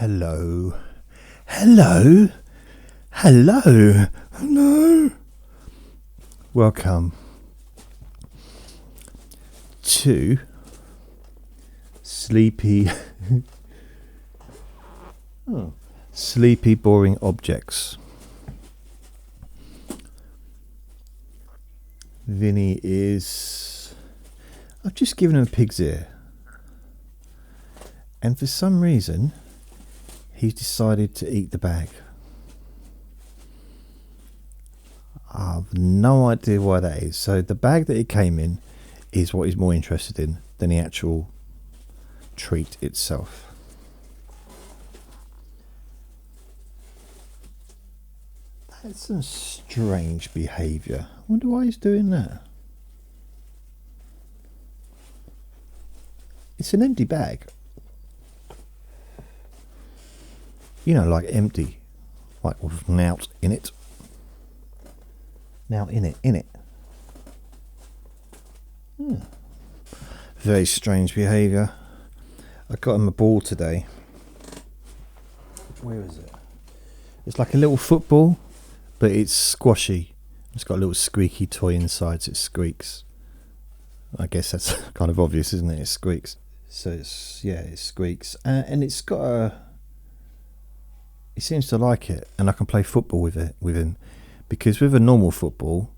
Hello. Hello. Hello. Hello. Welcome to Sleepy Sleepy Boring Objects. Vinny is... I've just given him a pig's ear. And for some reason, he's decided to eat the bag. I've no idea why that is. So the bag that it came in is what he's more interested in than the actual treat itself. That's some strange behaviour. I wonder why he's doing that. It's an empty bag. You know, like empty. Like with nout in it. Now in it. Very strange behaviour. I got him a ball today. Where is it? It's like a little football, but it's squashy. It's got a little squeaky toy inside, so it squeaks. I guess that's kind of obvious, isn't it? It squeaks. So it squeaks, and it's got a. He seems to like it, and I can play football with him, because with a normal football,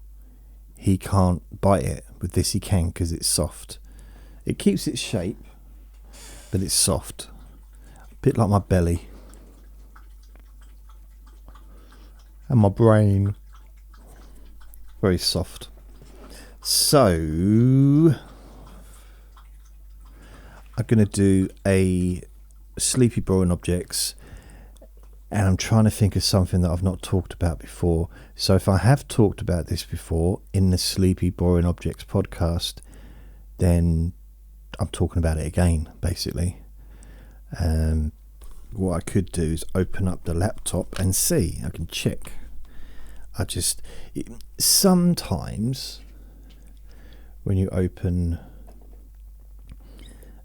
he can't bite it. With this, he can because it's soft. It keeps its shape, but it's soft, a bit like my belly and my brain. Very soft. So I'm going to do a Sleepy Boring Objects. And I'm trying to think of something that I've not talked about before. So if I have talked about this before in the Sleepy Boring Objects podcast, then I'm talking about it again, basically. What I could do is open up the laptop and see. I can check. Sometimes when you open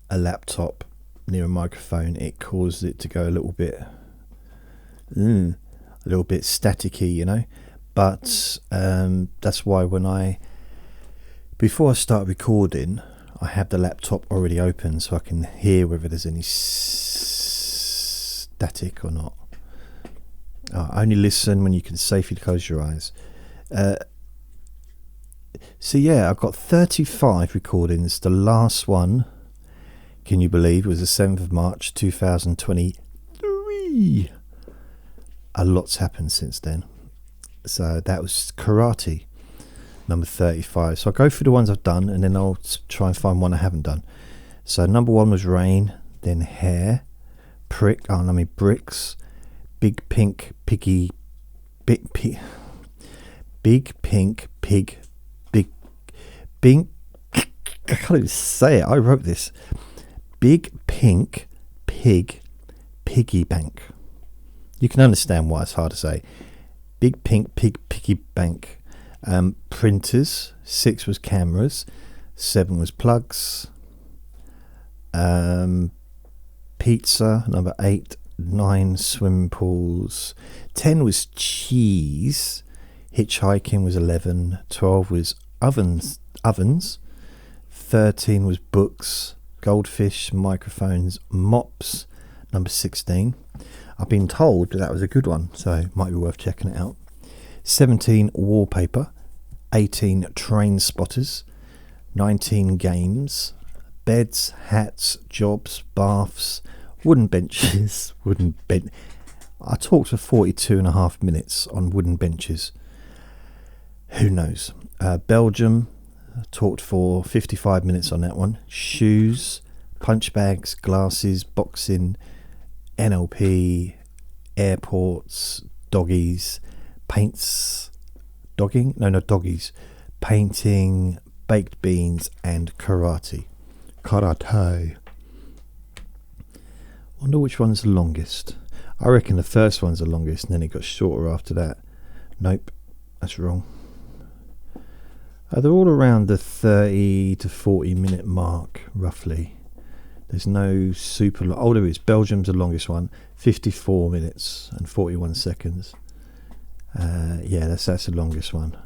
a laptop near a microphone, it causes it to go a little bit staticky, you know, but that's why before I start recording, I have the laptop already open so I can hear whether there's any static or not. Only listen when you can safely close your eyes. So yeah, I've got 35 recordings. The last one, can you believe, was the 7th of March 2023. A lot's happened since then. So that was karate, number 35. So I'll go through the ones I've done, and then I'll try and find one I haven't done. So number 1 was rain, then hair, bricks, big pink piggy, big pink pig, big, I can't even say it. I wrote this. Big pink pig, piggy bank. You can understand why it's hard to say. Big pink pig piggy bank. Printers. 6 was cameras. 7 was plugs. Pizza. Number 8. 9 swimming pools. 10 was cheese. Hitchhiking was 11. 12 was ovens. 13 was books. Goldfish. Microphones. Mops. Number 16. I've been told that was a good one, so it might be worth checking it out. 17 wallpaper. 18 train spotters. 19 games. Beds, hats, jobs, baths, wooden benches. I talked for 42.5 minutes on wooden benches. Who knows? Belgium, I talked for 55 minutes on that one. Shoes, punch bags, glasses, boxing, NLP, airports, doggies, paints, doggies, painting, baked beans, and karate. Wonder which one's the longest. I reckon the first one's the longest, and then it got shorter after that. Nope, that's wrong. They're all around the 30 to 40 minute mark, roughly. There's no super long. Oh, there is. Belgium's the longest one, 54 minutes and 41 seconds. Yeah, that's the longest one.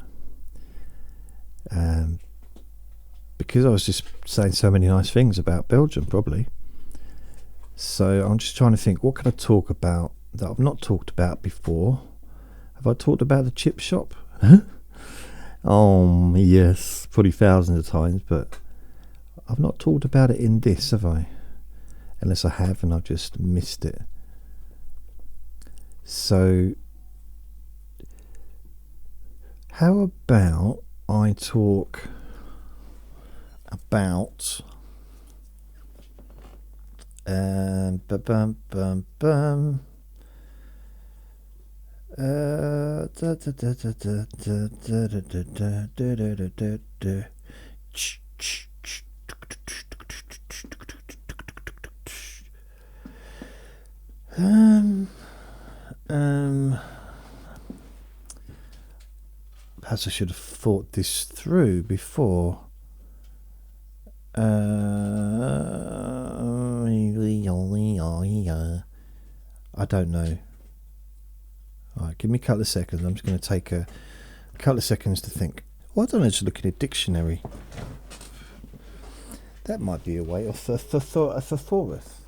Because I was just saying so many nice things about Belgium, probably. So I'm just trying to think, what can I talk about that I've not talked about before? Have I talked about the chip shop? Oh, yes, probably thousands of times, but I've not talked about it in this, have I? Unless I have and I've just missed it. So, how about I talk about perhaps I should have thought this through before. I don't know. Alright, give me a couple of seconds. I'm just going to take a couple of seconds to think. Why don't I just look in a dictionary? That might be a way. Or a thesaurus.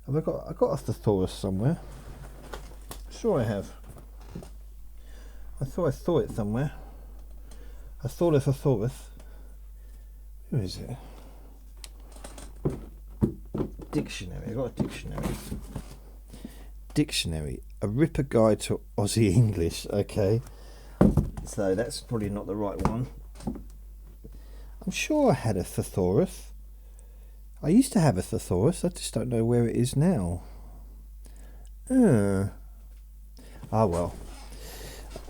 Have I got a thesaurus somewhere? Sure I have. I thought I saw it somewhere. I saw the thesaurus. Who is it? Dictionary. I got a dictionary. Dictionary. A Ripper Guide to Aussie English. Okay. So that's probably not the right one. I'm sure I had a thesaurus. I used to have a thesaurus. I just don't know where it is now. Ah well.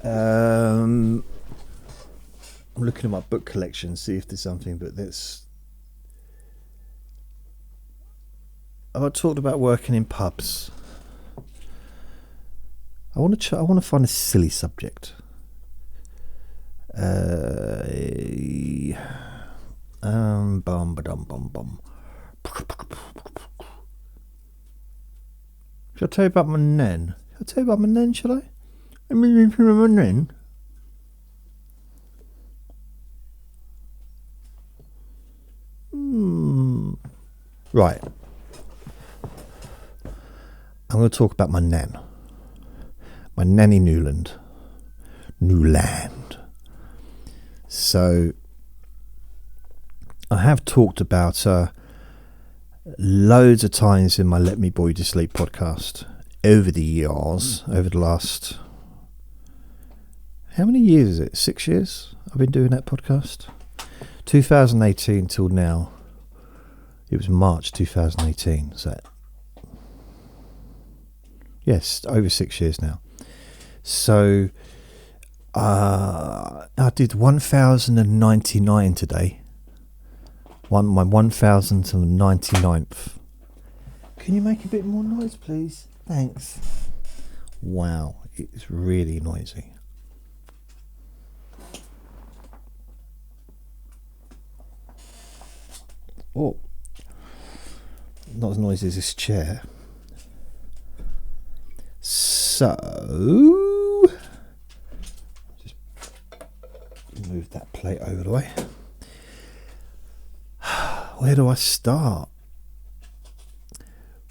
I'm looking at my book collection, see if there's something, but that's... I've talked about working in pubs. I want to find a silly subject. Bum ba-dum bum bum. Shall I tell you about my nan? Shall I tell you about my nan, shall I? I mean, my nan. Right. I'm going to talk about my nan. My nanny Newland. So, I have talked about her loads of times in my Let Me Bore You to Sleep podcast over the years, over the last... How many years is it? 6 years I've been doing that podcast? 2018 till now. It was March 2018. So, yes, over 6 years now. So, I did 1099 today. My 1099th. Can you make a bit more noise, please? Thanks. Wow, it's really noisy. Oh, not as noisy as this chair. So, just move that plate over the way. Where do I start?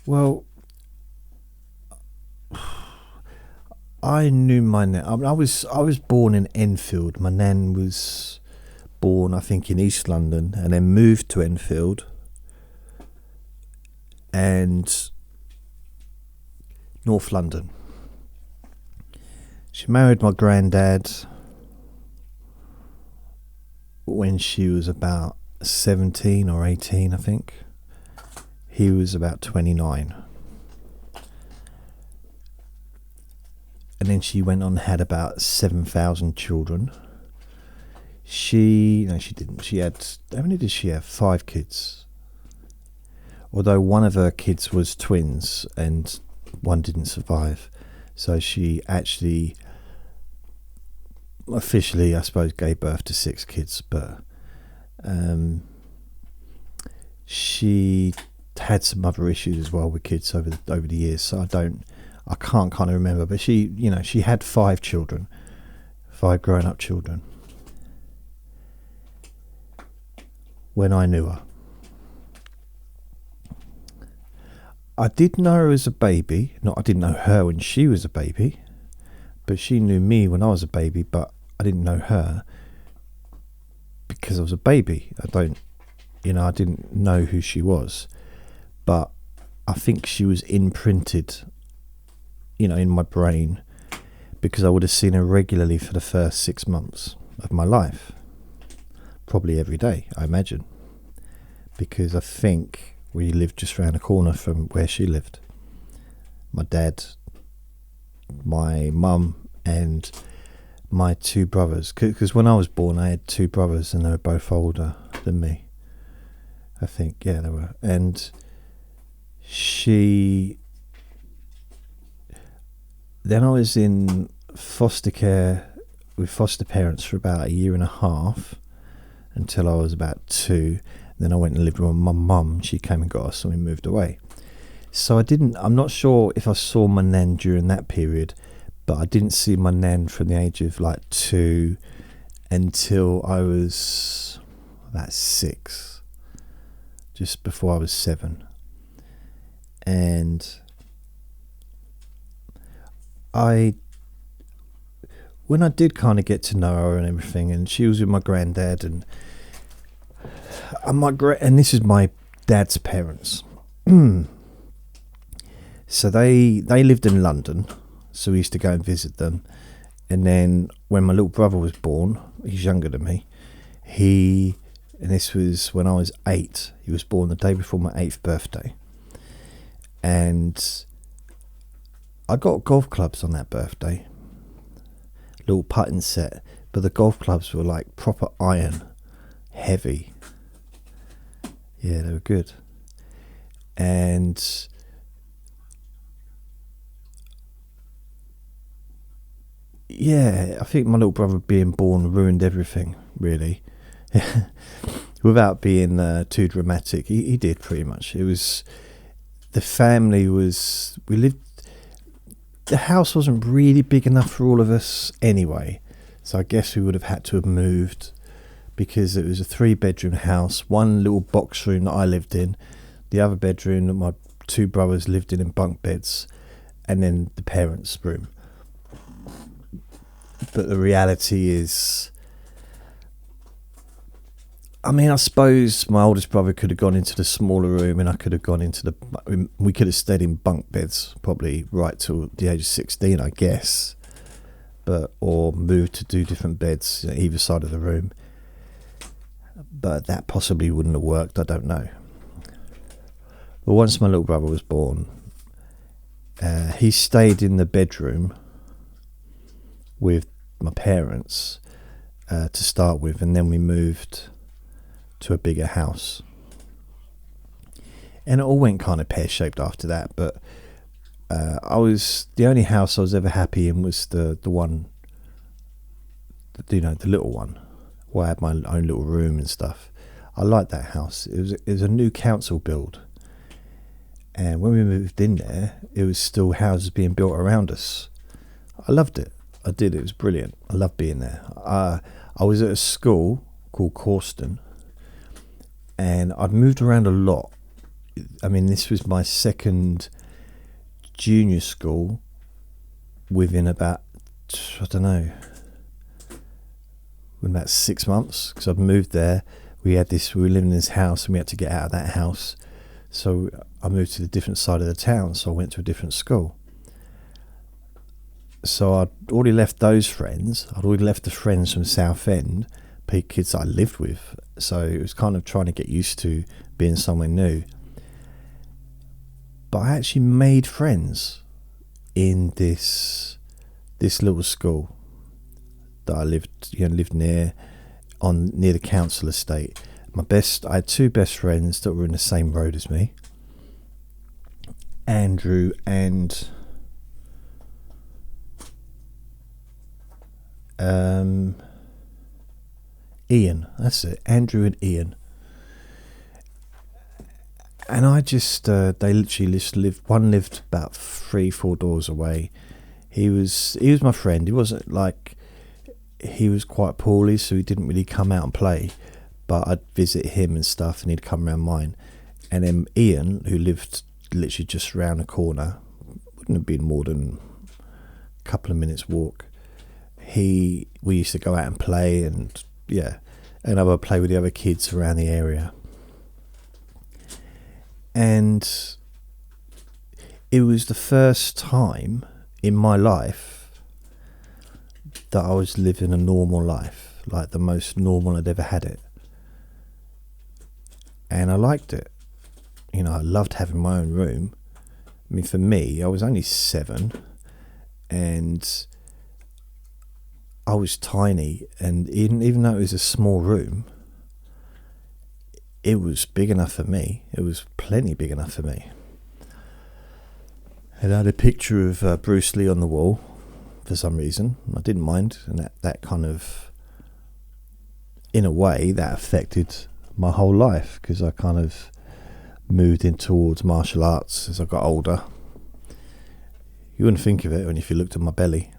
Well, I knew my nan. I was born in Enfield. My nan was born, I think, in East London, and then moved to Enfield and North London. She married my granddad when she was about 17 or 18, I think. He was about 29. And then she went on and had about 7,000 children. No, she didn't. She had, how many did she have? 5 kids. Although one of her kids was twins and one didn't survive. So she actually, officially, I suppose, gave birth to 6 kids. But she had some other issues as well with kids over the years, so I can't kind of remember. But she, she had 5 children, 5 grown-up children when I knew her. I did know her as a baby. I didn't know her when she was a baby, but she knew me when I was a baby, but I didn't know her because I was a baby. I didn't know who she was, but I think she was imprinted, in my brain, because I would have seen her regularly for the first 6 months of my life, probably every day, I imagine, because I think we lived just around the corner from where she lived. My dad, my mum, and my 2 brothers, because when I was born I had 2 brothers and they were both older than me, I think. Yeah, they were. And then I was in foster care with foster parents for about 1.5 years until I was about 2. Then I went and lived with my mum. She came and got us and we moved away. So I'm not sure if I saw my nan during that period, but I didn't see my nan from the age of 2 until I was about 6, just before I was 7. And when I did kind of get to know her and everything, and she was with my granddad, and this is my dad's parents. So they lived in London, so we used to go and visit them. And then when my little brother was born, he's younger than me, and this was when I was 8, he was born the day before my 8th birthday. And I got golf clubs on that birthday, little putting set, but the golf clubs were like proper iron, heavy. Yeah, they were good. And yeah, I think my little brother being born ruined everything, really. Without being too dramatic, he did pretty much. It was, the family was, the house wasn't really big enough for all of us anyway, so I guess we would have had to have moved, because it was a 3-bedroom house, 1 little box room that I lived in, the other bedroom that my 2 brothers lived in bunk beds, and then the parents' room. But the reality is, I suppose my oldest brother could have gone into the smaller room and I could have gone into we could have stayed in bunk beds probably right till the age of 16, I guess, or moved to do different beds either side of the room. But that possibly wouldn't have worked, I don't know. But once my little brother was born, he stayed in the bedroom with my parents to start with, and then we moved to a bigger house, and it all went kind of pear-shaped after that. But the only house I was ever happy in was the one, the little one, where I had my own little room and stuff. I liked that house. It was a new council build, and when we moved in there, it was still houses being built around us. I loved it. I did. It was brilliant. I loved being there. I was at a school called Corston, and I'd moved around a lot. This was my 2nd junior school within about, within about 6 months, because I'd moved there. We were living in this house and we had to get out of that house. So I moved to the different side of the town, so I went to a different school. So I'd already left those friends. I'd already left the friends from Southend, kids I lived with. So it was kind of trying to get used to being somewhere new. But I actually made friends in this little school that I lived near the council estate. I had 2 best friends that were in the same road as me, Andrew and Ian. That's it, Andrew and Ian. And I just, they literally just lived. One lived about 3-4 doors away. He was my friend. He wasn't like, he was quite poorly, so he didn't really come out and play. But I'd visit him and stuff, and he'd come around mine. And then Ian, who lived literally just round the corner, wouldn't have been more than a couple of minutes walk. We used to go out and play, and and I would play with the other kids around the area. And it was the first time in my life that I was living a normal life, like the most normal I'd ever had it. And I liked it. You know, I loved having my own room. I mean, for me, I was only 7, and I was tiny, and even though it was a small room, it was big enough for me. It was plenty big enough for me. And I had a picture of Bruce Lee on the wall for some reason. I didn't mind, and that kind of, in a way, that affected my whole life, because I kind of moved in towards martial arts as I got older. You wouldn't think of it when if you looked at my belly.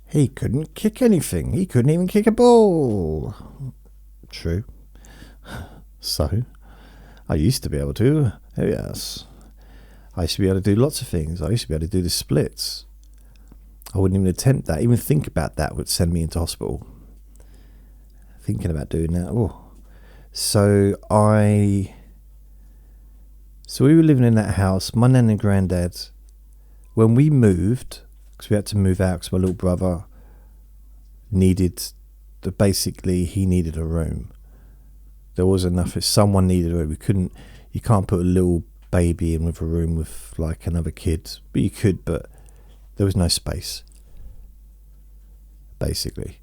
He couldn't kick anything. He couldn't even kick a ball. True. So, I used to be able to. Oh, yes. I used to be able to do lots of things. I used to be able to do the splits. I wouldn't even attempt that. Even think about that would send me into hospital. Thinking about doing that. Oh. So we were living in that house. My nan and granddad, when we moved, because we had to move out because my little brother basically he needed a room. There was enough. If someone needed a room, you can't put a little baby in with a room with like another kid. But you could, but there was no space, basically.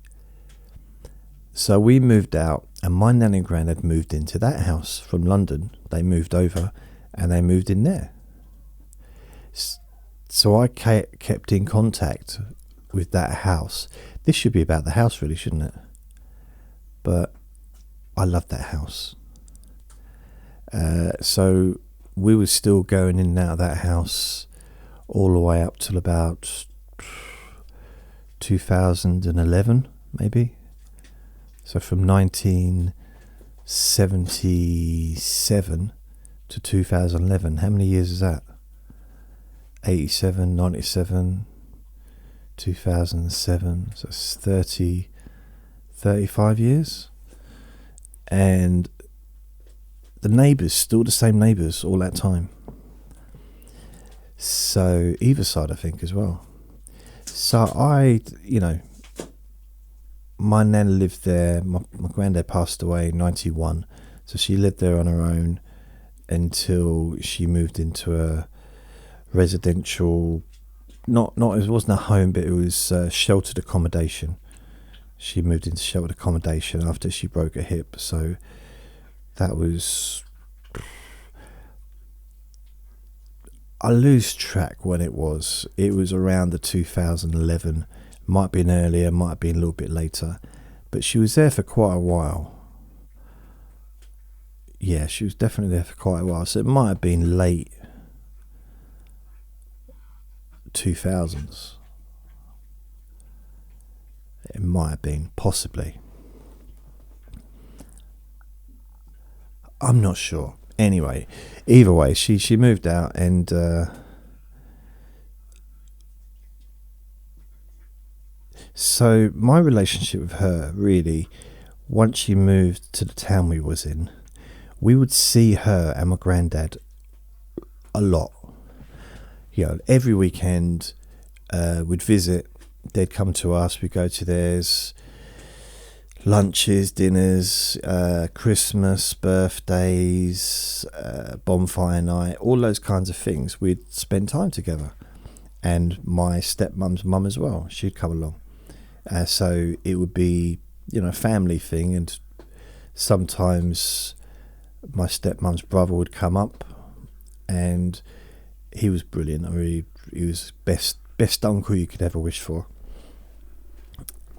So we moved out, and my nan and granddad moved into that house from London. They moved over, and they moved in there. So I kept in contact with that house. This should be about the house, really, shouldn't it? But I loved that house. So we were still going in and out of that house all the way up till about 2011, maybe. So from 1977 to 2011, how many years is that? 87, 97, 2007, so it's 35 years. And the neighbours, still the same neighbours all that time. So either side, I think, as well. So my nan lived there. My granddad passed away in 91. So she lived there on her own until she moved into a residential, it wasn't a home, but it was sheltered accommodation. She moved into sheltered accommodation after she broke her hip. So that was, I lose track when it was. It was around the 2011. Might have been earlier, might have been a little bit later. But she was there for quite a while. Yeah, she was definitely there for quite a while. So it might have been late 2000s. It might have been, possibly. I'm not sure. Anyway, either way, she moved out, and so my relationship with her, really, once she moved to the town we was in, we would see her and my granddad a lot. Every weekend we'd visit. They'd come to us, we'd go to theirs. Lunches, dinners, Christmas, birthdays, bonfire night, all those kinds of things. We'd spend time together. And my stepmom's mum as well, she'd come along. So it would be, family thing. And sometimes my stepmom's brother would come up, and he was brilliant. I mean, he was best uncle you could ever wish for.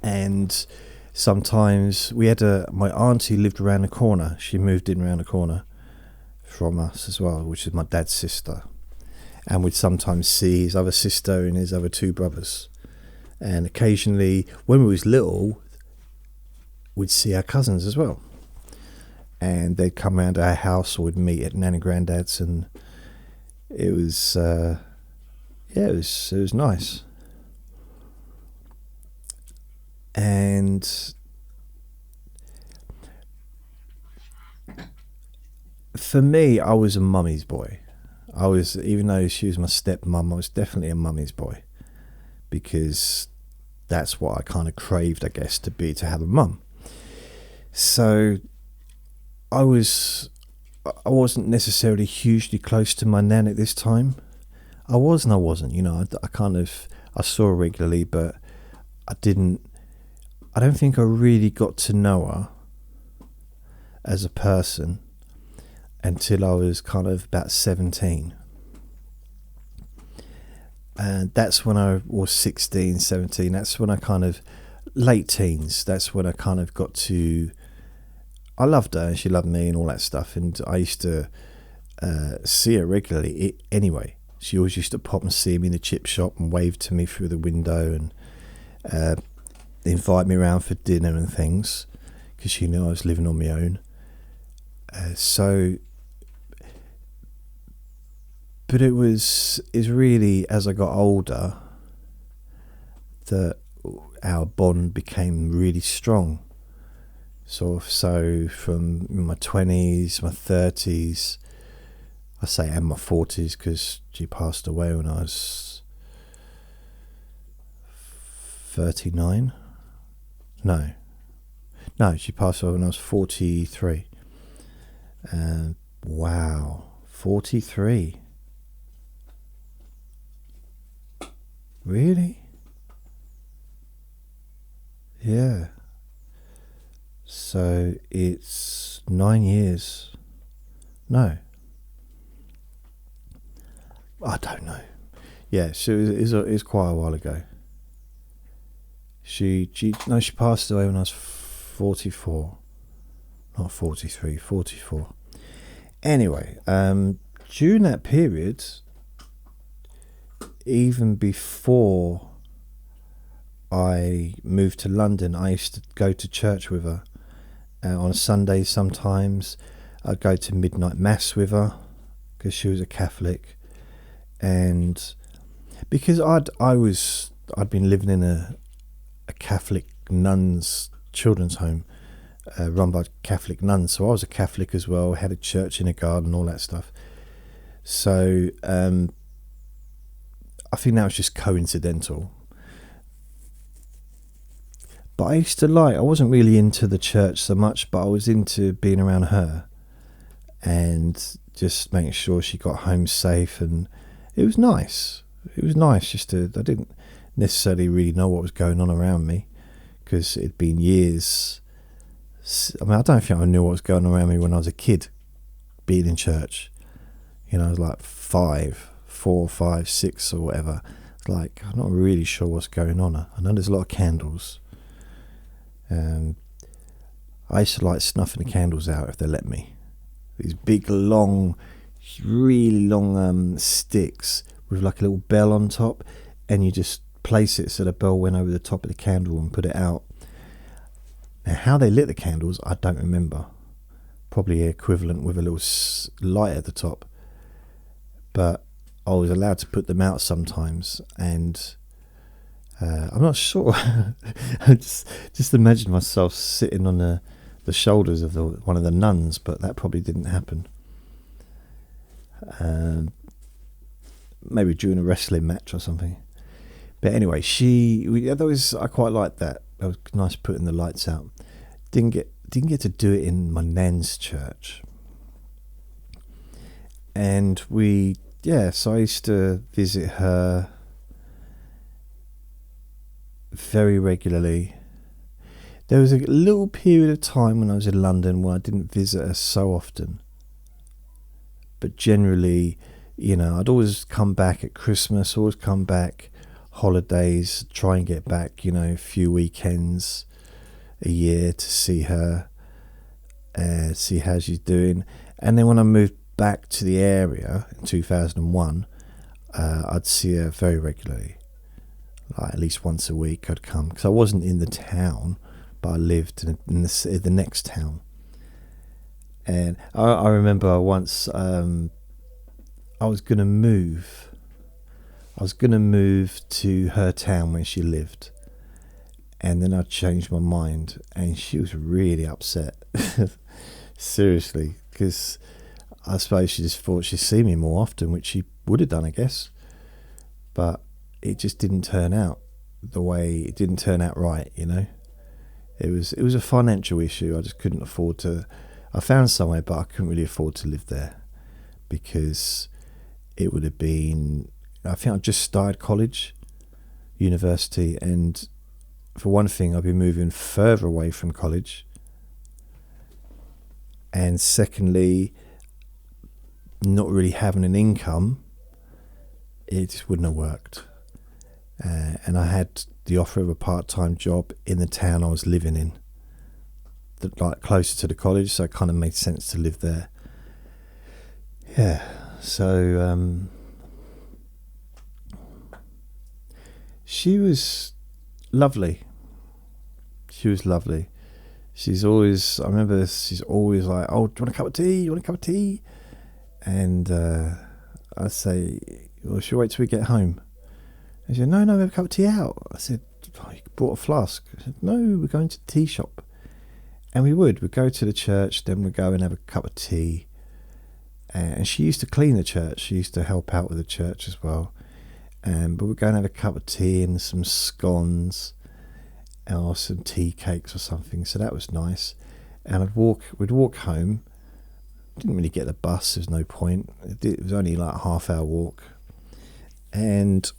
And sometimes we had my auntie lived around the corner. She moved in around the corner from us as well, which is my dad's sister. And we'd sometimes see his other sister and his other two brothers. And occasionally, when we was little, we'd see our cousins as well. And they'd come around to our house, or we'd meet at Nan and Granddad's, and it was, it was nice. And for me, I was a mummy's boy. Even though she was my stepmum, I was definitely a mummy's boy, because that's what I kind of craved, I guess, to have a mum. So I wasn't necessarily hugely close to my nan at this time. I was and I wasn't, I saw her regularly, but I don't think I really got to know her as a person until I was kind of about 17. And that's when I was 16, 17. That's when I kind of, late teens, that's when I kind of got to, I loved her and she loved me and all that stuff. And I used to see her regularly anyway. She always used to pop and see me in the chip shop and wave to me through the window and invite me around for dinner and things, because she knew I was living on my own. But it was really as I got older that our bond became really strong. So from my 20s, my 30s, I say, and my 40s, because she passed away when I was 39. No, she passed away when I was 43. Wow, 43. Really? Yeah. So it's 9 years. No. I don't know. Yeah, so it was quite a while ago. She passed away when I was 44. Not 43, 44. Anyway, during that period, even before I moved to London, I used to go to church with her. On Sundays sometimes. I'd go to midnight mass with her, because she was a Catholic. And because I'd been living in a Catholic nuns children's home, run by Catholic nuns, so I was a Catholic as well, had a church in a garden, all that stuff. So I think that was just coincidental. But I wasn't really into the church so much, but I was into being around her and just making sure she got home safe. And it was nice. It was nice I didn't necessarily really know what was going on around me, because it'd been years. I mean, I don't think I knew what was going on around me when I was a kid, being in church. I was like 4, 5, 6 or whatever. It's like, I'm not really sure what's going on. I know there's a lot of candles. I used to like snuffing the candles out if they let me. These big, long, really long sticks with like a little bell on top, and you just place it so the bell went over the top of the candle and put it out. Now, how they lit the candles, I don't remember. Probably equivalent with a little light at the top. But I was allowed to put them out sometimes, and I'm not sure. I just imagine myself sitting on the shoulders of one of the nuns, but that probably didn't happen. Maybe during a wrestling match or something. But anyway, I quite liked that. It was nice putting the lights out. Didn't get to do it in my nan's church. And so I used to visit her very regularly. There was a little period of time when I was in London where I didn't visit her so often. But generally, I'd always come back at Christmas, always come back holidays, try and get back, a few weekends a year to see her, see how she's doing. And then when I moved back to the area in 2001, I'd see her very regularly. Like at least once a week I'd come, because I wasn't in the town, but I lived in the next town. And I remember once I was going to move. I was going to move to her town where she lived. And then I changed my mind, and she was really upset. Seriously, because I suppose she just thought she'd see me more often, which she would have done, I guess. But it just didn't turn out it didn't turn out right, you know. It was a financial issue. I just couldn't afford to. I found somewhere, but I couldn't really afford to live there, because it would have been, I think I just started university, and for one thing, I'd be moving further away from college, and secondly, not really having an income. It just wouldn't have worked. And I had the offer of a part-time job in the town I was living in, like closer to the college, so it kind of made sense to live there. Yeah, so she was lovely. She's always, I remember she's always like, oh, do you want a cup of tea? And I say, well, should we wait till we get home? And she said, no, we have a cup of tea out. I said, oh, you brought a flask. I said, no, we're going to the tea shop. And we'd go to the church, then we'd go and have a cup of tea. And she used to clean the church. She used to help out with the church as well. But we'd go and have a cup of tea and some scones or some tea cakes or something. So that was nice. And we'd walk home. Didn't really get the bus. There's no point. It was only like a half-hour walk. And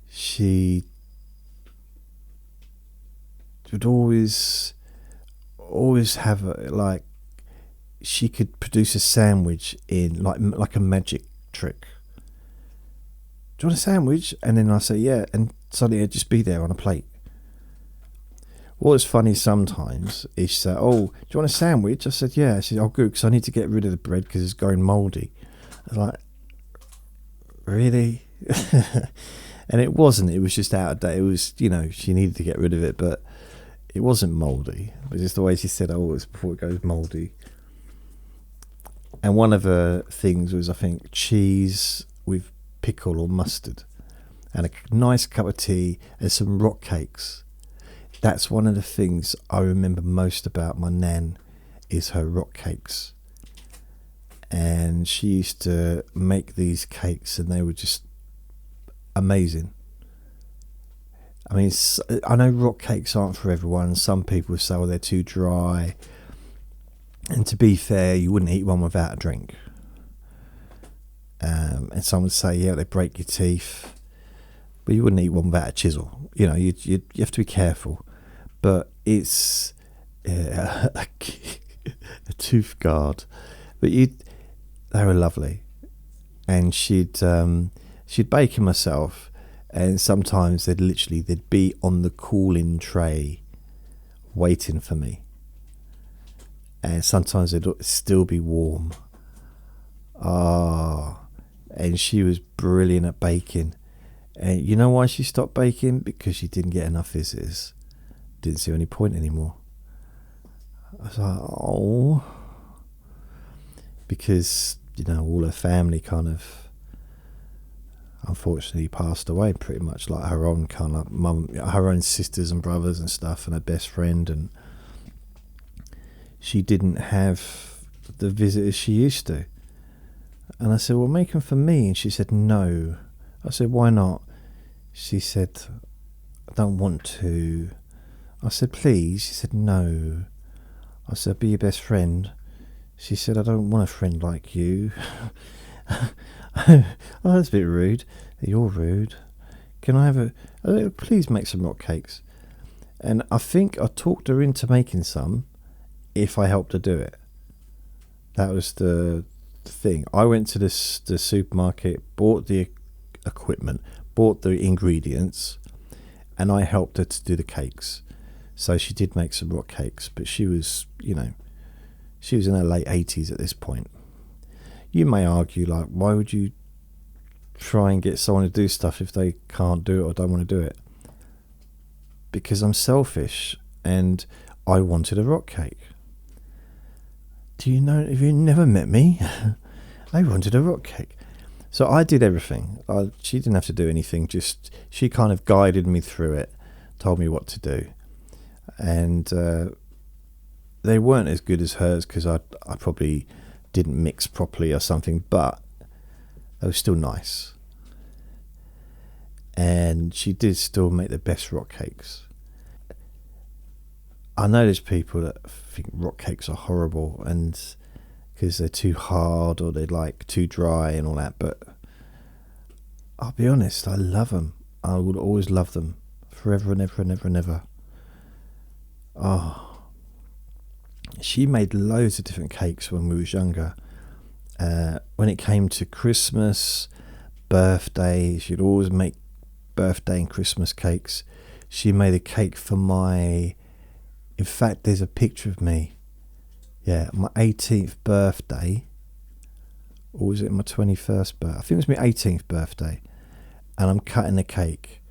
she would always have like, she could produce a sandwich in like a magic trick. Do you want a sandwich? And then I say, yeah, and suddenly it'd just be there on a plate. What was funny sometimes is she said, oh, do you want a sandwich? I said, yeah. She said, oh, good, because I need to get rid of the bread because it's going mouldy. I was like, really? And it wasn't. It was just out of date. It was, you know, she needed to get rid of it, but it wasn't mouldy. But just the way she said, oh, it's before it goes mouldy. And one of her things was, I think, cheese with pickle or mustard, and a nice cup of tea and some rock cakes. That's one of the things I remember most about my nan, is her rock cakes. And she used to make these cakes, and they were just amazing. I mean, I know rock cakes aren't for everyone. Some people say, well, they're too dry. And to be fair, you wouldn't eat one without a drink. And some would say, yeah, they break your teeth. But you wouldn't eat one without a chisel. You know, you have to be careful. But it's a tooth guard. But they were lovely. And she'd bake them herself. And sometimes they'd be on the cooling tray waiting for me. And sometimes they'd still be warm. And she was brilliant at baking. And you know why she stopped baking? Because she didn't get enough visitors. Didn't see any point anymore. I was like, oh. Because, you know, all her family kind of unfortunately passed away, pretty much, like her own kind of mum, her own sisters and brothers and stuff, and her best friend, and she didn't have the visitors she used to. And I said, well, make them for me. And she said, no. I said, why not? She said, I don't want to. I said, please. She said, no. I said, I'll be your best friend. She said, I don't want a friend like you. Oh, that's a bit rude. You're rude. Can I have please make some rock cakes. And I think I talked her into making some if I helped her do it. That was the thing. I went to the supermarket, bought the equipment, bought the ingredients, and I helped her to do the cakes. So she did make some rock cakes, but she was, you know, she was in her late 80s at this point. You may argue, like, why would you try and get someone to do stuff if they can't do it or don't want to do it? Because I'm selfish, and I wanted a rock cake. Do you know, if you never met me, I wanted a rock cake. So I did everything. She didn't have to do anything, just she kind of guided me through it, told me what to do. And they weren't as good as hers because I probably didn't mix properly or something, but they were still nice. And she did still make the best rock cakes. I know there's people that think rock cakes are horrible, and because they're too hard or they're like too dry and all that, but I'll be honest, I love them. I will always love them forever and ever and ever and ever. Oh, she made loads of different cakes when we was younger. When it came to Christmas, birthday, she'd always make birthday and Christmas cakes. She made a cake for in fact, there's a picture of me. Yeah, my 18th birthday. Or was it my 21st birthday? I think it was my 18th birthday. And I'm cutting the cake.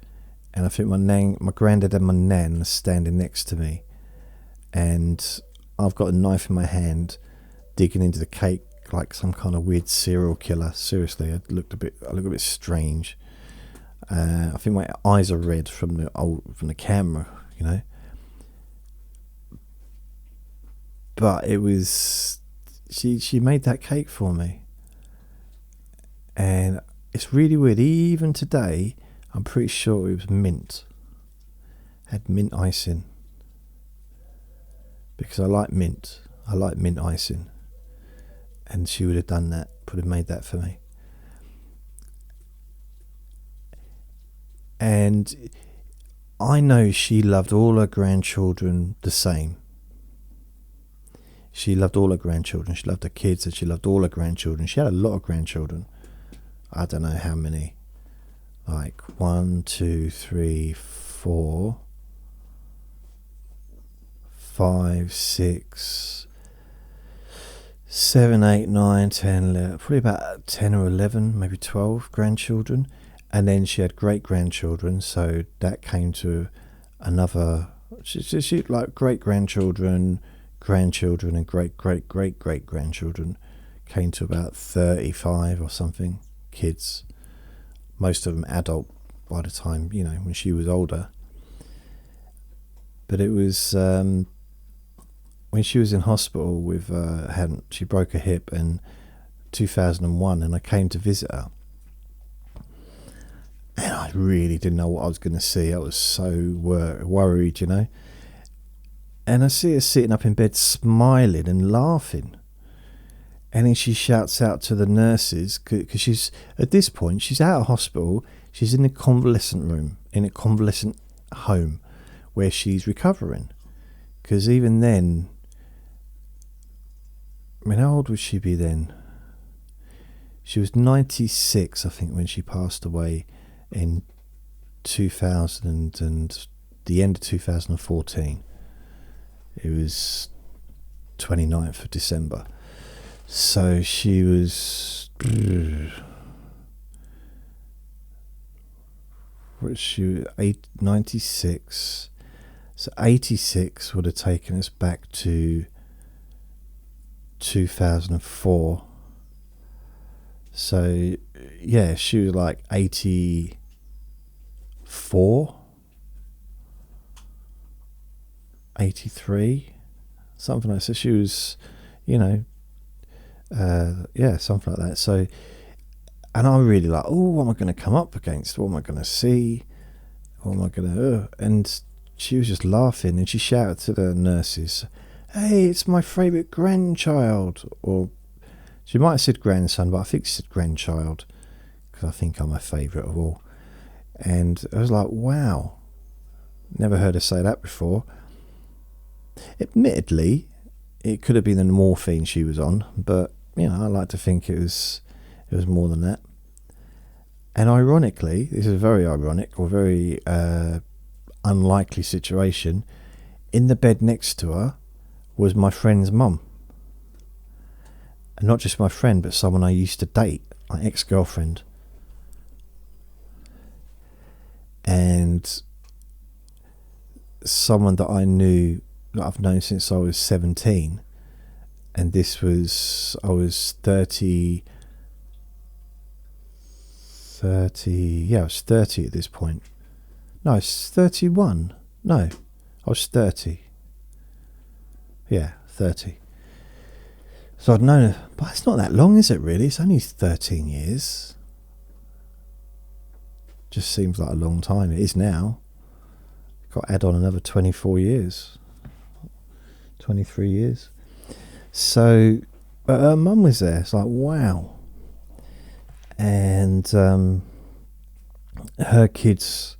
And I think my granddad and my nan are standing next to me. And I've got a knife in my hand, digging into the cake like some kind of weird serial killer. Seriously, I look a bit strange. I think my eyes are red from the camera, you know. But it was she made that cake for me, and it's really weird. Even today, I'm pretty sure it was mint. Had mint icing because I like mint. I like mint icing, and she would have done that. Would have made that for me. And I know she loved all her grandchildren the same. She loved all her grandchildren. She loved her kids, and she loved all her grandchildren. She had a lot of grandchildren. I don't know how many. Like 1, 2, 3, 4, 5, 6, 7, 8, 9, 10, 11, probably about 10 or 11, maybe 12 grandchildren. And then she had great grandchildren, so that came to another. She like great grandchildren, grandchildren, and great grandchildren came to about 35 or something kids. Most of them adult by the time, you know, when she was older. But it was when she was in hospital with she broke her hip in 2001, and I came to visit her. And I really didn't know what I was going to see. I was so worried, you know. And I see her sitting up in bed smiling and laughing. And then she shouts out to the nurses, because she's, at this point, she's out of hospital. She's in a convalescent room, in a convalescent home, where she's recovering. Because even then, I mean, how old would she be then? She was 96, I think, when she passed away in 2000 and the end of 2014. It was 29th of December. So she was 96. So 86 would have taken us back to 2004. So yeah, she was like 84, 83, something like that. So she was, you know, yeah, something like that. So, and I'm really like, oh, what am I going to come up against? What am I going to see? What am I going to... And she was just laughing, and she shouted to the nurses, hey, it's my favourite grandchild. Or she might have said grandson, but I think she said grandchild, because I think I'm my favourite of all. And I was like, wow, never heard her say that before. Admittedly, it could have been the morphine she was on, but you know, I like to think it was more than that. And ironically, this is very ironic, or very unlikely situation. In the bed next to her was my friend's mum, And not just my friend, but someone I used to date, my ex-girlfriend. And someone that I knew, that I've known since I was 17. And this was, I was 30, yeah, I was 30 at this point. No, I was 31. No, I was 30. Yeah, 30. So I'd known her, but it's not that long, is it really? It's only 13 years. Just seems like a long time. It is now. Got to add on another 24 years. 23 years. So, but her mum was there. It's like, wow. And her kids.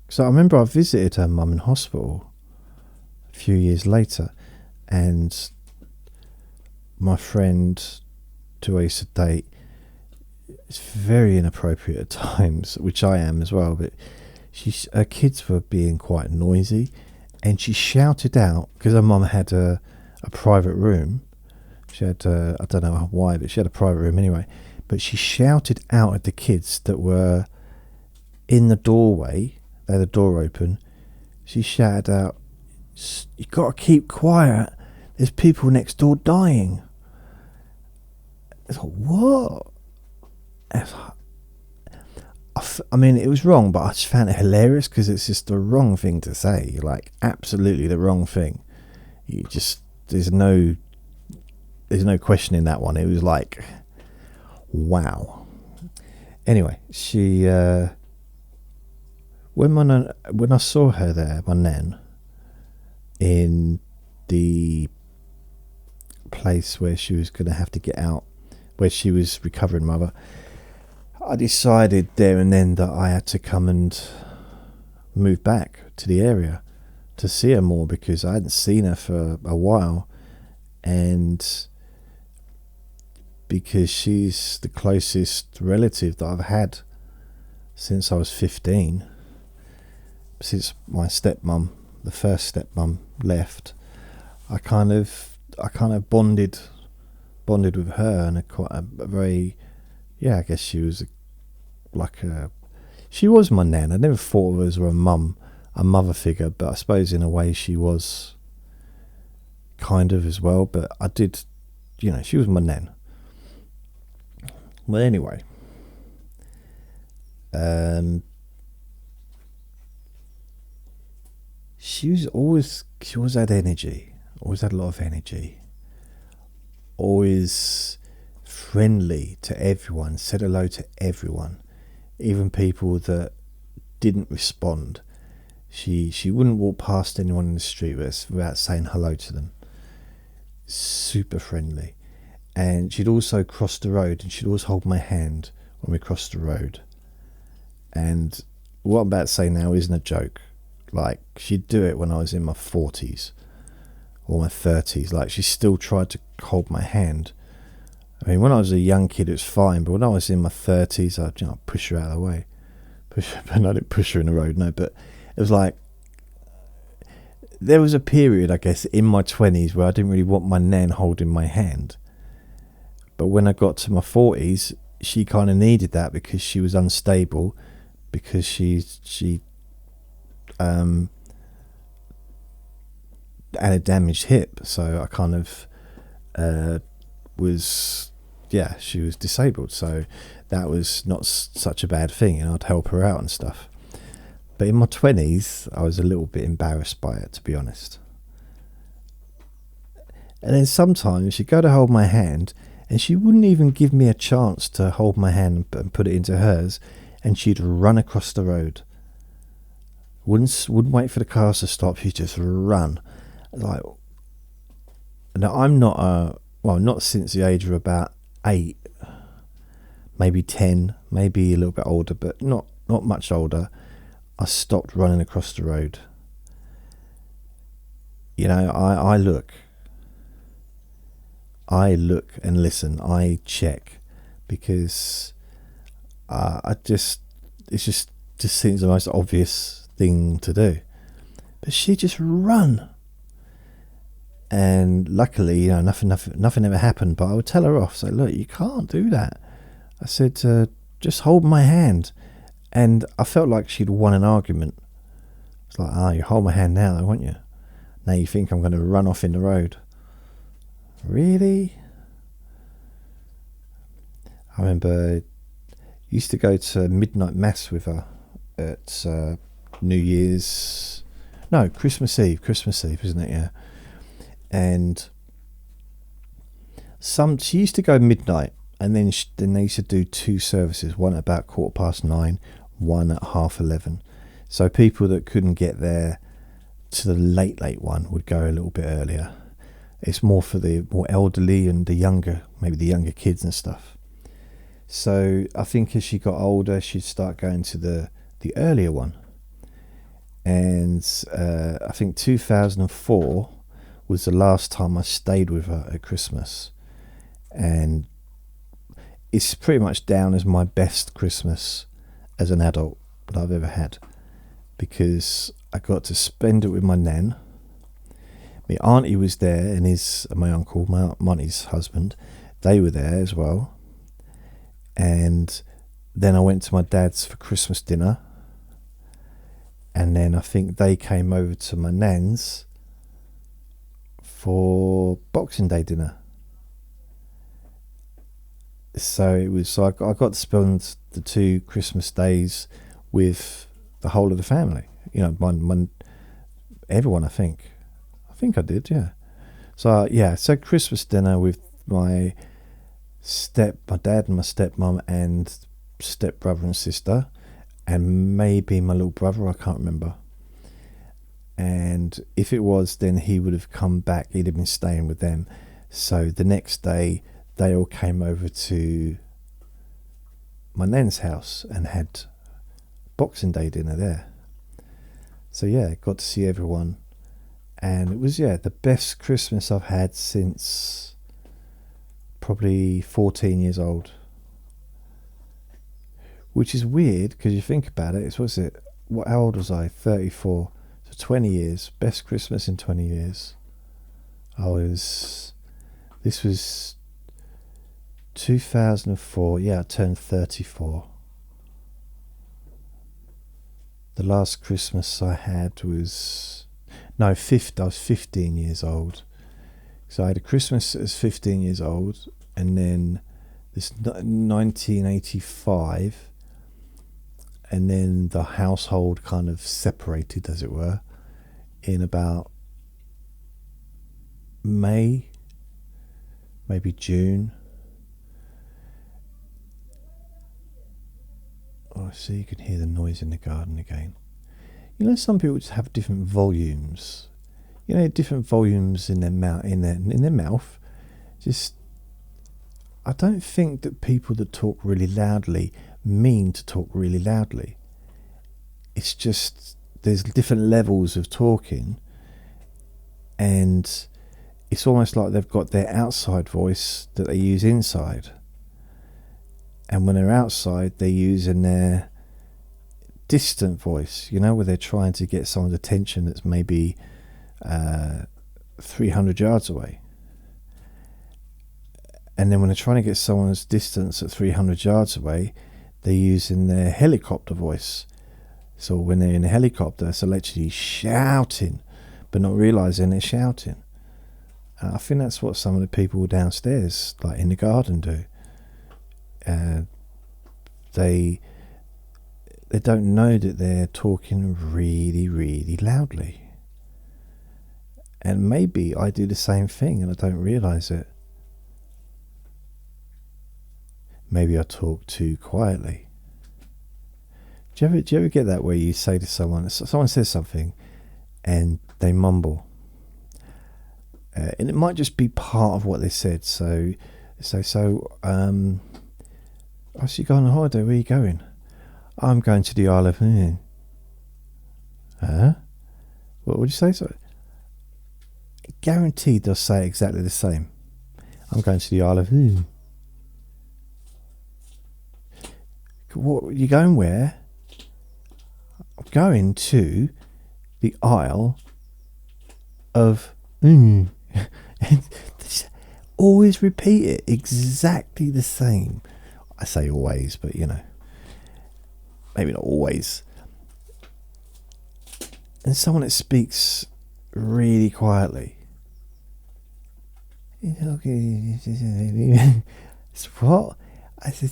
So I remember I visited her mum in hospital a few years later, and my friend who I used to date is very inappropriate at times, which I am as well, but her kids were being quite noisy, and she shouted out, because her mum had a private room. She had, I don't know why, but she had a private room anyway, but she shouted out at the kids that were in the doorway. They had the door open. She shouted out, "You got to keep quiet. There's people next door dying." I thought, what? I mean, it was wrong, but I just found it hilarious because it's just the wrong thing to say. Like, absolutely the wrong thing. You just, there's no questioning that one. It was like, wow. Anyway, she, when I saw her there, my nan, in the place where she was going to have to get out, where she was recovering mother, I decided there and then that I had to come and move back to the area to see her more, because I hadn't seen her for a while, and because she's the closest relative that I've had since I was 15, since my stepmom, the first stepmom, left. I kind of bonded with her, and quite a very, yeah, I guess she was she was my nan. I never thought of her as a mother figure, but I suppose in a way she was kind of as well. But I did, she was my nan. Well, anyway, she always had energy, always had a lot of energy, always friendly to everyone, said hello to everyone, even people that didn't respond. She wouldn't walk past anyone in the street without saying hello to them. Super friendly. And she'd also cross the road, and she'd always hold my hand when we crossed the road. And what I'm about to say now isn't a joke. Like, she'd do it when I was in my 40s or my 30s. Like, she still tried to hold my hand. I mean, when I was a young kid, it was fine, but when I was in my 30s, I'd push her out of the way. And I didn't push her in the road, no, but it was like, there was a period, I guess, in my 20s where I didn't really want my nan holding my hand. But when I got to my 40s, she kind of needed that, because she was unstable, because she had a damaged hip. So I kind of she was disabled, so that was not such a bad thing, and I'd help her out and stuff. But in my 20s, I was a little bit embarrassed by it, to be honest. And then sometimes she'd go to hold my hand, and she wouldn't even give me a chance to hold my hand and put it into hers, and she'd run across the road. Wouldn't wait for the cars to stop. She'd just run. Like, now I'm not not since the age of about 8, maybe 10, maybe a little bit older, but not much older. I stopped running across the road. I look and listen. I check, because it just seems the most obvious thing to do. But she just run. And luckily, you know, nothing ever happened. But I would tell her off, say, look, you can't do that. I said, just hold my hand. And I felt like she'd won an argument. It's like, you hold my hand now, though, won't you? Now you think I'm going to run off in the road. Really? I remember I used to go to midnight mass with her at Christmas Eve, isn't it? Yeah. And she used to go midnight, and then they used to do 2 services, one at about 9:15, one at 10:30. So people that couldn't get there to the late one would go a little bit earlier. It's more for the more elderly and maybe the younger kids and stuff. So I think as she got older, she'd start going to the earlier one. And I think 2004 was the last time I stayed with her at Christmas. And it's pretty much down as my best Christmas as an adult that I've ever had, because I got to spend it with my nan. My auntie was there, and my uncle, my auntie's husband, they were there as well. And then I went to my dad's for Christmas dinner, and then I think they came over to my nan's for Boxing Day dinner. So I got to spend the 2 Christmas days with the whole of the family. You know, everyone. I think I did. Yeah. So Christmas dinner with my dad and my stepmom and stepbrother and sister, and maybe my little brother. I can't remember. And if it was, then he would have come back. He'd have been staying with them. So the next day, they all came over to my nan's house and had Boxing Day dinner there. So yeah, got to see everyone. And it was, the best Christmas I've had since probably 14 years old. Which is weird, because you think about it, how old was I? 34. So 20 years. Best Christmas in 20 years. This was 2004. Yeah, I turned 34. The last Christmas I had was... No, I was 15 years old. So I had a Christmas as 15 years old, and then this 1985, and then the household kind of separated, as it were, in about May, maybe June. Oh, so you can hear the noise in the garden again. You know, some people just have different volumes. You know, different volumes in their mouth. In their mouth. Just, I don't think that people that talk really loudly mean to talk really loudly. It's just there's different levels of talking, and it's almost like they've got their outside voice that they use inside. And when they're outside, they're using their distant voice, you know, where they're trying to get someone's attention that's maybe 300 yards away. And then when they're trying to get someone's distance at 300 yards away, they're using their helicopter voice. So when they're in a helicopter, it's literally shouting, but not realising they're shouting. I think that's what some of the people downstairs, like in the garden, do. They don't know that they're talking really, really loudly. And maybe I do the same thing and I don't realise it. Maybe I talk too quietly. Do you ever get that where you say to someone says something and they mumble? And it might just be part of what they said. So you go on holiday, where are you going? I'm going to the Isle of... Huh? What would you say? So, guaranteed they'll say exactly the same. I'm going to the Isle of... What, you going where? I'm going to the Isle of... And just always repeat it exactly the same. I say always, but maybe not always. And someone that speaks really quietly. What? I said,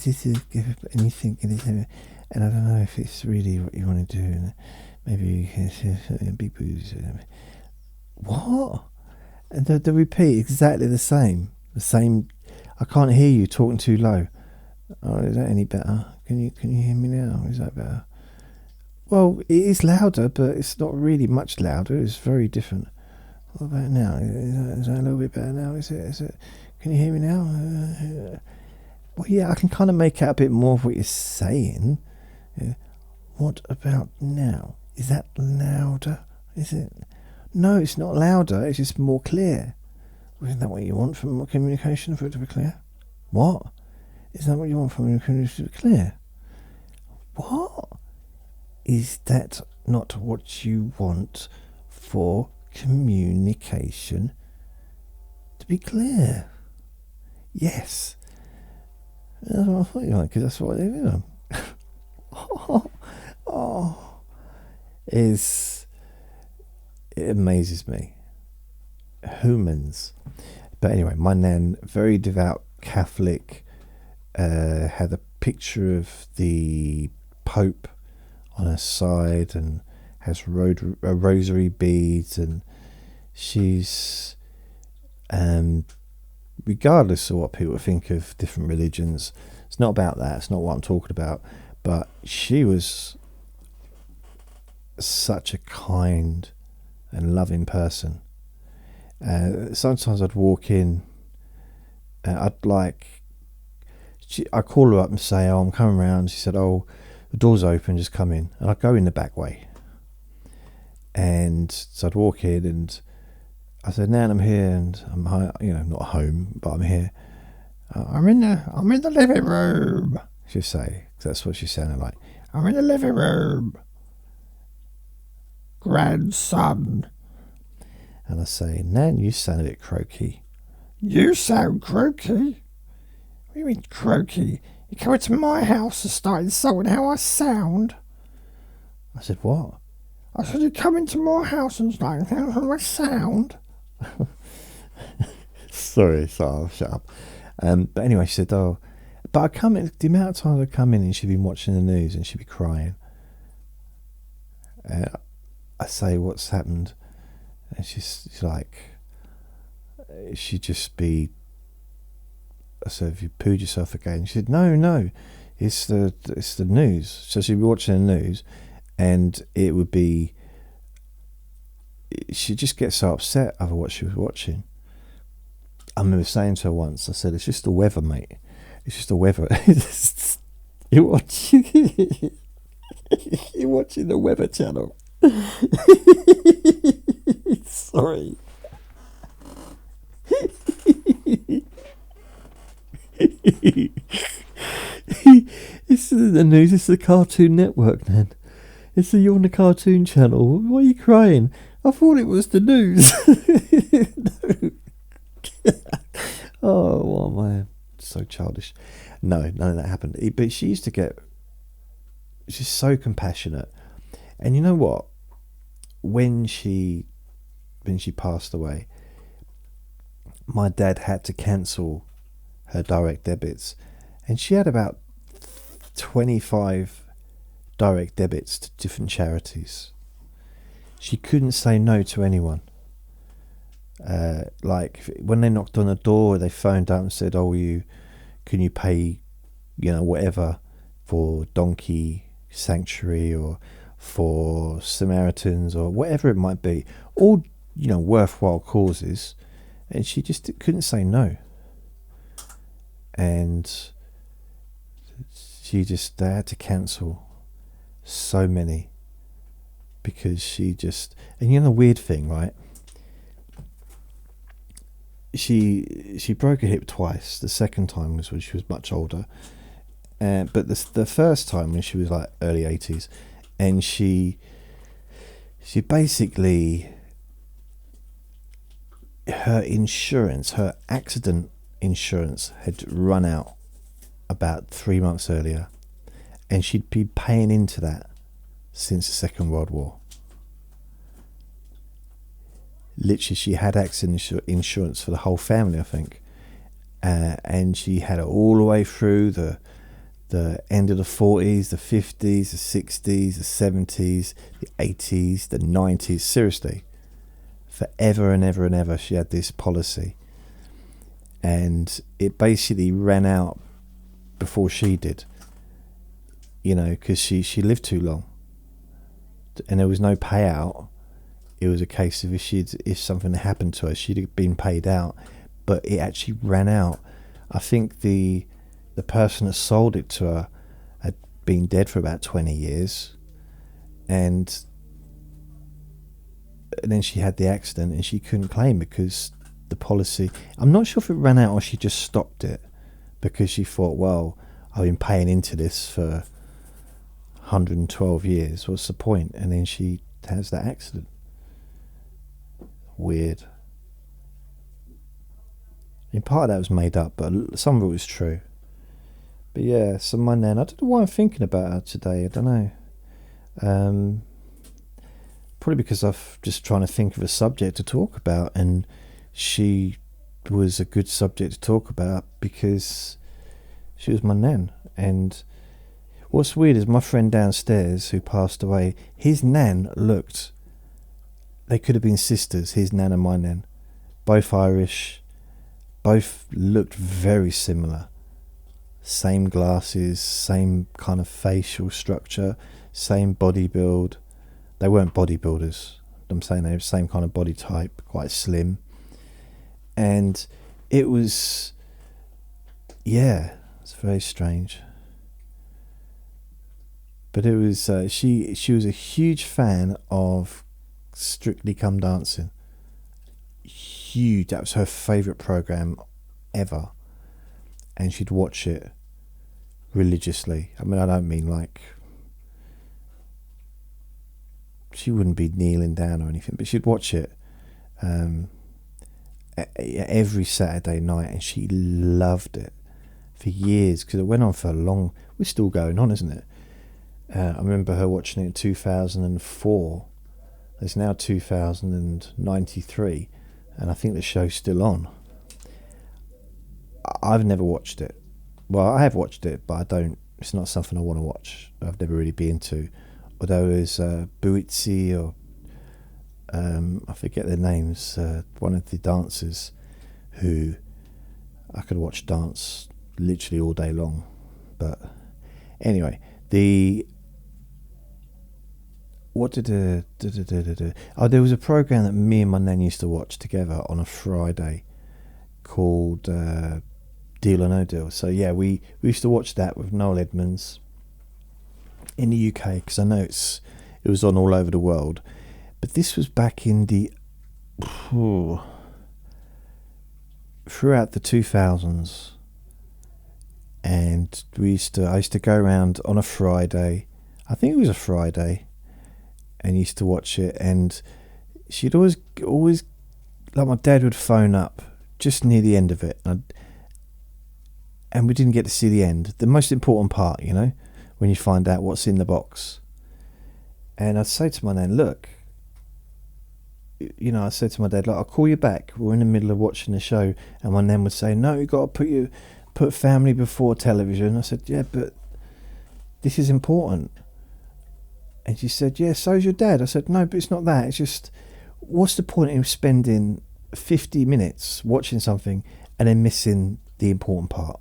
and you think, and I don't know if it's really what you want to do. And maybe big boobs. What? And they repeat exactly the same. I can't hear you talking too low. Oh, is that any better? Can you hear me now? Is that better? Well, it is louder, but it's not really much louder. It's very different. What about now? Is that a little bit better now? Is it? Can you hear me now? Well, yeah, I can kind of make out a bit more of what you're saying. Yeah. What about now? Is that louder? Is it? No, it's not louder. It's just more clear. Well, isn't that what you want from communication, for it to be clear? What? Is that what you want from communication to be clear? What? Is that not what you want for communication to be clear? Yes. That's what I thought you like, because that's what they do. It amazes me. Humans. But anyway, my nan, very devout Catholic, had a picture of the Pope on her side and has rosary beads, and she's regardless of what people think of different religions, it's not about that, it's not what I'm talking about, but she was such a kind and loving person. Sometimes I'd walk in, I'd call her up and say, oh, I'm coming round. She said, oh, the door's open, just come in. And I'd go in the back way. And so I'd walk in and I said, Nan, I'm here, and I'm not home, but I'm here. I'm in the living room, she'd say, 'cause that's what she sounded like. I'm in the living room, grandson. And I say, Nan, you sound a bit croaky. You sound croaky? What do you mean croaky? You come into my house and start insulting how I sound. I said, what? I said, you come into my house and start insulting how I sound. Sorry, I'll shut up. But anyway, she said, oh, but I come in, the amount of times I come in and she'd been watching the news and she'd be crying. I say, what's happened? And she's like, she'd just be, I said, have you pooed yourself again? She said, no, it's the news. So she'd be watching the news and it would be, she'd just get so upset over what she was watching. I remember saying to her once, I said, it's just the weather, mate. It's just the weather. You're watching the Weather Channel. Sorry. It's the news, it's the Cartoon Network, man. You're on the Cartoon Channel. Why are you crying? I thought it was the news. No. Oh, what am I? So childish. No, none of that happened. But she used to get, she's so compassionate. And you know what? When she passed away, my dad had to cancel her direct debits. And she had about 25 direct debits to different charities. She couldn't say no to anyone. Like when they knocked on the door, they phoned up and said, "Oh, can you pay, whatever for Donkey Sanctuary or for Samaritans or whatever it might be, all worthwhile causes," and she just couldn't say no. And they had to cancel so many because and the weird thing, right? She broke her hip twice. The second time was when she was much older, but the first time when she was like early 80s, and she basically her insurance, her accident insurance, had run out about 3 months earlier, and she'd been paying into that since the Second World War. Literally, she had accident insurance for the whole family, I think, and she had it all the way through the end of the 40s, the 50s, the 60s, the 70s, the 80s, the 90s. Seriously, forever and ever and ever, she had this policy, and it basically ran out before she did. You know, because she lived too long, and there was no payout. It was a case of if something had happened to her, she'd have been paid out, but it actually ran out. I think the person that sold it to her had been dead for about 20 years, and then she had the accident and she couldn't claim because the policy, I'm not sure if it ran out or she just stopped it because she thought, well, I've been paying into this for 112 years, what's the point? And then she has that accident. Weird. And part of that was made up, but some of it was true. But yeah, so my nan, I don't know why I'm thinking about her today, I don't know. Probably because I'm just trying to think of a subject to talk about, and she was a good subject to talk about because she was my nan. And what's weird is my friend downstairs who passed away, his nan looked, they could have been sisters, his nan and my nan, both Irish, both looked very similar. Same glasses, same kind of facial structure, same body build. They weren't bodybuilders, I'm saying they were the same kind of body type, quite slim. And it was, yeah, it's very strange. But it was, she was a huge fan of Strictly Come Dancing. Huge, that was her favourite programme ever. And she'd watch it religiously. I mean, I don't mean like, she wouldn't be kneeling down or anything, but she'd watch it every Saturday night, and she loved it for years because it went on for a long, it's still going on, isn't it? I remember her watching it in 2004. It's now 2093, and I think the show's still on. I've never watched it. Well, I have watched it, but I don't. It's not something I want to watch. I've never really been to. Although there's Buitsi or I forget their names. One of the dancers who I could watch dance literally all day long. But anyway, there was a program that me and my nan used to watch together on a Friday called Deal or No Deal. So yeah, we used to watch that with Noel Edmonds in the UK, because I know it was on all over the world, but this was back in the throughout the 2000s, and I used to go around on a Friday, I think it was a Friday, and used to watch it. And she'd always like, my dad would phone up just near the end of it, and we didn't get to see the end, the most important part, you know, when you find out what's in the box. And I'd say to my nan, look, you know, I said to my dad, like, I'll call you back, we're in the middle of watching the show. And my nan would say, no, you got to put family before television. I said, yeah, but this is important. And she said, yeah, so's your dad. I said, no, but it's not that, it's just, what's the point in spending 50 minutes watching something and then missing the important part?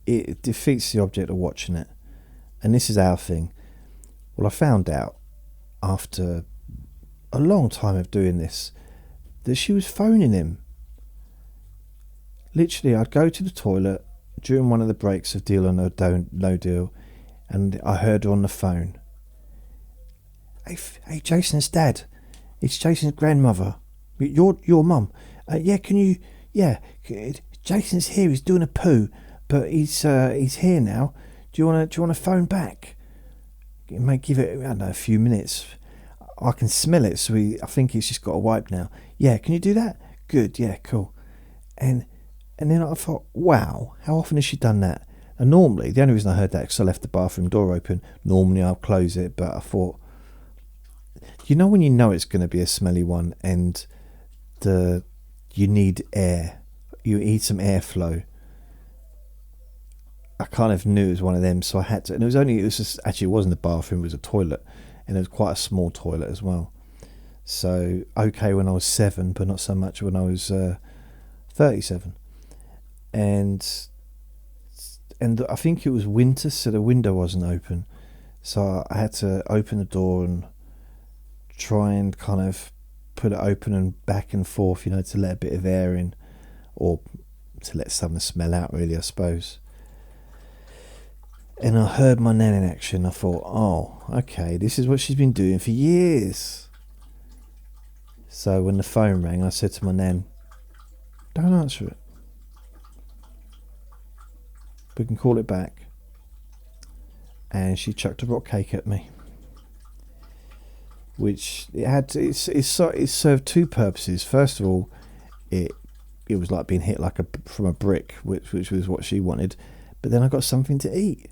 It defeats the object of watching it. And this is our thing. Well, I found out after a long time of doing this that she was phoning him. Literally, I'd go to the toilet during one of the breaks of Deal or No Deal, and I heard her on the phone. Hey, Jason's dad. It's Jason's grandmother. Your mum. Yeah, can you? Yeah, Jason's here. He's doing a poo, but he's here now. Do you want to phone back? It may give it, I don't know, a few minutes. I can smell it, so I think it's just got a wipe now. Yeah, can you do that? Good, yeah, cool. And then I thought, wow, how often has she done that? And normally, the only reason I heard that because I left the bathroom door open. Normally I'll close it, but I thought, when you know it's going to be a smelly one, and you need air, you need some airflow. I kind of knew it was one of them, so I had to. And it wasn't a bathroom, it was a toilet, and it was quite a small toilet as well. So okay when I was 7, but not so much when I was 37. And I think it was winter, so the window wasn't open, so I had to open the door and try and kind of put it open and back and forth, to let a bit of air in, or to let some of the smell out, really, I suppose. And I heard my nan in action. I thought, oh, okay, this is what she's been doing for years. So when the phone rang, I said to my nan, don't answer it. We can call it back. And she chucked a rock cake at me, which it served two purposes. First of all, it was like being hit from a brick, which was what she wanted. But then I got something to eat,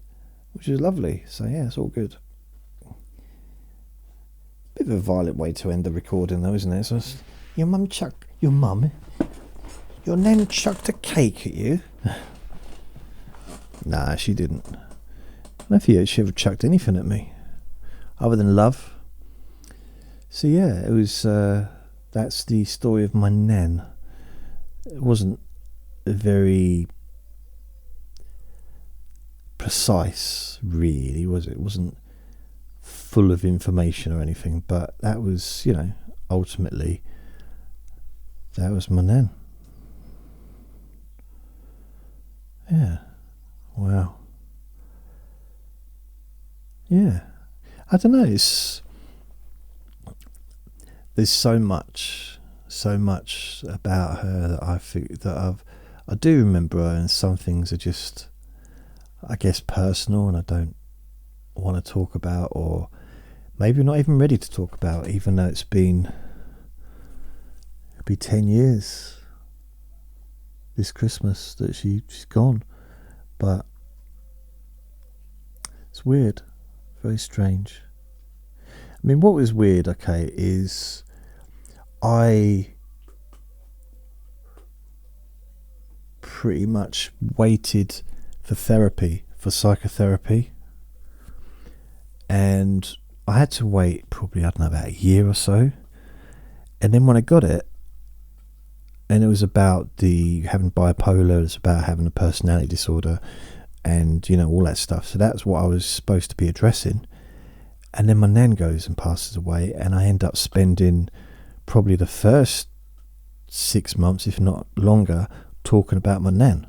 which was lovely. So yeah, it's all good. Bit of a violent way to end the recording, though, isn't it? So your nan chucked a cake at you. Nah, she didn't. I don't know if she ever chucked anything at me other than love. So yeah, it was. That's the story of my nan. It wasn't very precise, really, was it? It wasn't full of information or anything, but that was, ultimately, that was my nan. Yeah. Wow. Yeah. I don't know, there's so much about her that I think that I do remember her, and some things are just, I guess, personal, and I don't want to talk about, or maybe not even ready to talk about, even though it'll be 10 years this Christmas that she's gone. But it's weird, very strange. I mean, what was weird, okay, is I pretty much waited for psychotherapy, and I had to wait probably, I don't know, about a year or so. And then when I got it, and it was about having bipolar, it was about having a personality disorder, and all that stuff. So that's what I was supposed to be addressing. And then my nan goes and passes away, and I end up spending probably the first 6 months, if not longer, talking about my nan.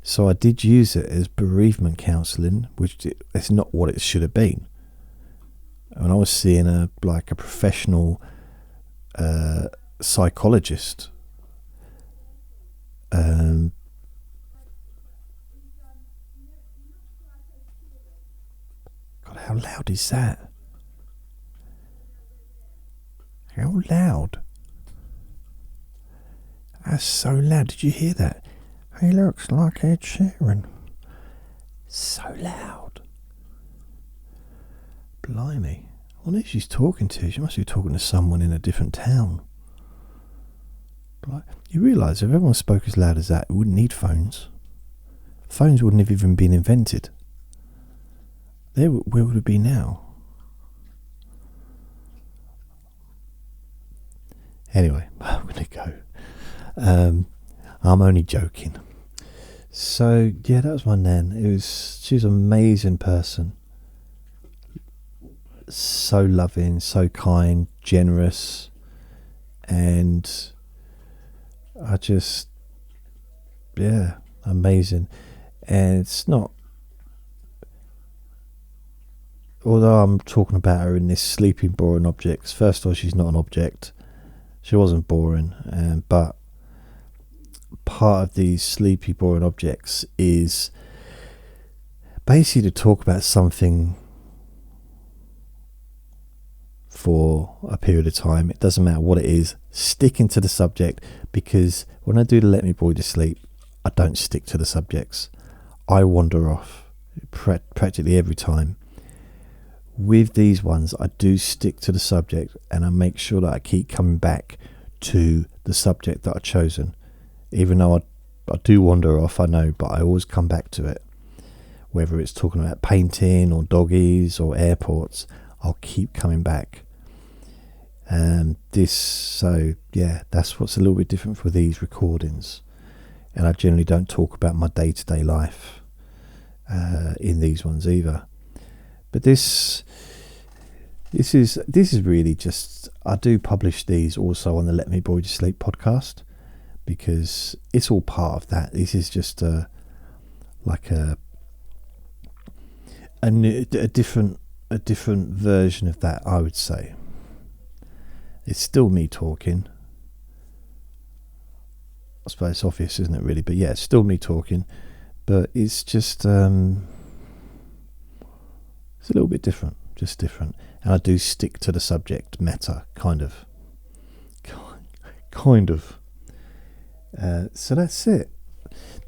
So I did use it as bereavement counselling, which it's not what it should have been. And I was seeing a professional psychologist. God, how loud is that? How loud? That's so loud. Did you hear that? He looks like Ed Sheeran. So loud. Blimey. I wonder who she's talking to. She must be talking to someone in a different town. But you realise if everyone spoke as loud as that, we wouldn't need phones. Phones wouldn't have even been invented. Where would it be now? Anyway, I'm going to go. I'm only joking. So yeah, that was my nan. She was an amazing person. So loving, so kind, generous, and I just, yeah, amazing. And it's not, although I'm talking about her in this sleeping boring objects, first of all, she's not an object. She wasn't boring, but part of these sleepy boring objects is basically to talk about something for a period of time. It doesn't matter what it is, sticking to the subject, because when I do the Let Me Bore You to Sleep, I don't stick to the subjects. I wander off practically every time. With these ones, I do stick to the subject, and I make sure that I keep coming back to the subject that I've chosen. Even though I do wander off, I know, but I always come back to it. Whether it's talking about painting or doggies or airports, I'll keep coming back. So that's what's a little bit different for these recordings. And I generally don't talk about my day-to-day life in these ones either. But this is really just, I do publish these also on the Let Me Bore You to Sleep podcast, because it's all part of that. This is just a different version of that, I would say. It's still me talking. I suppose it's obvious, isn't it, really? But yeah, it's still me talking, but it's just it's a little bit different, just different. And I do stick to the subject matter, kind of. So that's it.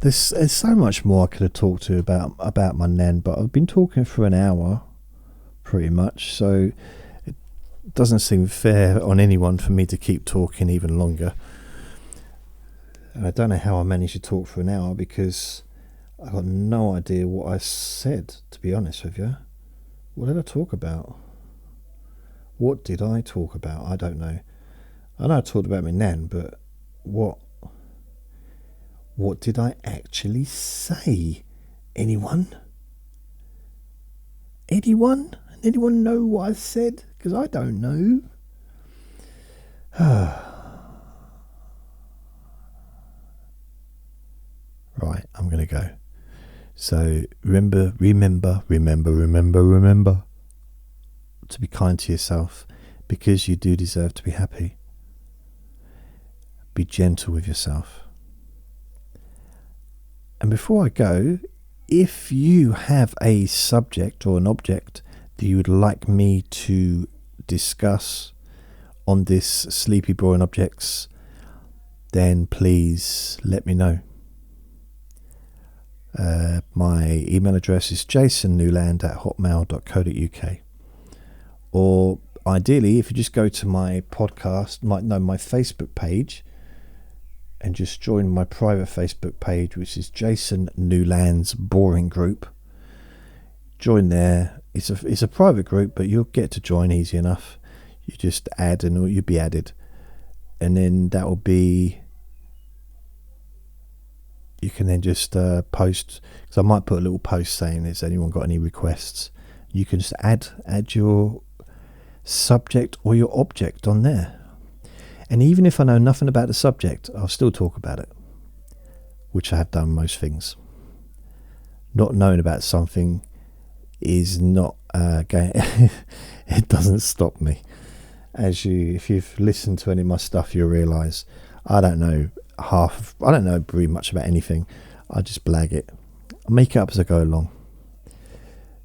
There's so much more I could have talked to about my nan, but I've been talking for an hour, pretty much. So it doesn't seem fair on anyone for me to keep talking even longer. And I don't know how I managed to talk for an hour, because I got no idea what I said, to be honest with you. What did I talk about? What did I talk about? I don't know. I know I talked about my nan, but what did I actually say? Anyone? Anyone know what I said? Because I don't know. Right, I'm going to go. So remember to be kind to yourself, because you do deserve to be happy. Be gentle with yourself. And before I go, if you have a subject or an object that you would like me to discuss on this Sleepy Boring Objects, then please let me know. My email address is jasonnewland@hotmail.co.uk, or ideally, if you just go to my podcast, my Facebook page, and just join my private Facebook page, which is Jason Newland's Boring Group. Join there. It's a private group, but you'll get to join easy enough. You just add, and you'll be added, and then that will be. You can then just post, because I might put a little post saying, has anyone got any requests? You can just add your subject or your object on there. And even if I know nothing about the subject, I'll still talk about it, which I have done most things. Not knowing about something is not it doesn't stop me. If you've listened to any of my stuff, you'll realise I don't know very much about anything. I just blag it. I make it up as I go along.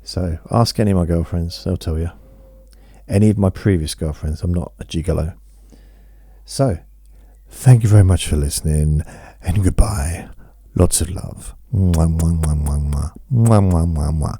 So ask any of my girlfriends, they'll tell you. Any of my previous girlfriends, I'm not a gigolo. So, thank you very much for listening, and goodbye. Lots of love. Mwah, mwah, mwah, mwah, mwah. Mwah, mwah, mwah, mwah.